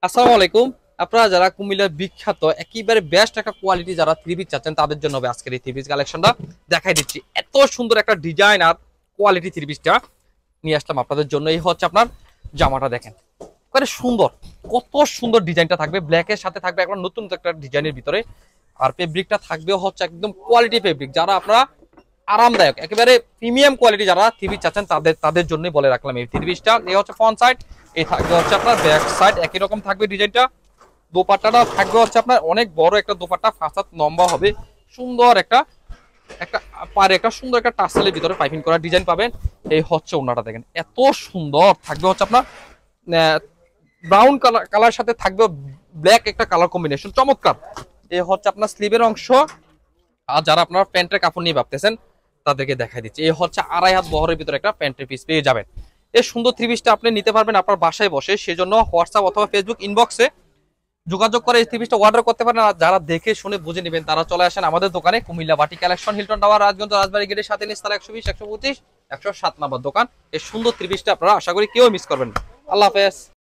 আসসালামু আলাইকুম। আপনারা যারা কুমিল্লার বিখ্যাত একেবারে বেস্ট একটা কোয়ালিটি যারা থ্রি পিস চাচ্ছেন তাদের জন্য হবে আজকের এই থ্রি পিস কালেকশনটা। দেখাই দিচ্ছি এত সুন্দর একটা ডিজাইন আর কোয়ালিটি থ্রি পিসটা নিয়ে আসলাম আপনাদের জন্য। এই হচ্ছে আপনার জামাটা, দেখেন একেবারে সুন্দর, কত সুন্দর ডিজাইনটা থাকবে। ব্ল্যাকের সাথে থাকবে একটা নতুন একটা ডিজাইনের ভিতরে, আর ফেব্রিকটা থাকবে হচ্ছে একদম কোয়ালিটি ফেব্রিক। যারা আপনারা আরামদায়ক একেবারে প্রিমিয়াম কোয়ালিটি যারা থ্রি পিস চাচ্ছেন তাদের জন্যই বলে রাখলাম এই থ্রি পিসটা। এই হচ্ছে ফ্রন্ট সাইড, এই থাকবে হচ্ছে আপনার ব্যাক সাইড, একই রকম থাকবে ডিজাইনটা। দোপাট্টাটা থাকবে হচ্ছে আপনার অনেক বড় একটা দোপাট্টা, ফাঁসাত লম্বা হবে, সুন্দর একটা একটা পারে একটা সুন্দর একটা টাসেলের ভিতরে পাইপিং করা ডিজাইন পাবেন। এই হচ্ছে ওন্নাটা, দেখেন এত সুন্দর থাকবে হচ্ছে আপনার ব্রাউন কালার সাথে থাকবে ব্ল্যাক একটা কালার কম্বিনেশন, চমৎকার। এই হচ্ছে আপনার স্লিভের অংশ। আর যারা আপনার প্যান্টের কাপড় নিয়ে ভাবতেছেন তাদেরকে দেখাই দিচ্ছি, এই হচ্ছে 2.5 হাত বহরের ভিতরে একটা প্যান্টের পিস পেয়ে যাবেন। এই সুন্দর থ্রি পিসটা আপনি নিতে পারবেন আপনার বাসায় বসে, সেজন্য হোয়াটসঅ্যাপ অথবা ফেসবুক ইনবক্সে যোগাযোগ করে এই থ্রি পিসটা অর্ডার করতে পারেন। আর যারা দেখে শুনে বুঝে নেবেন তারা চলে আসেন আমাদের দোকানে, কুমিল্লা বাটি কালেকশন, হিলটন টাওয়ার, রাজগঞ্জ, রাজবাড়ী গেটের সাথে নিস্তালা 120, 125, 107 নম্বর দোকান। এই সুন্দর থ্রি পিসটা আপনারা আশা করি কেউ মিস করবেন না। আল্লাহ হাফেজ।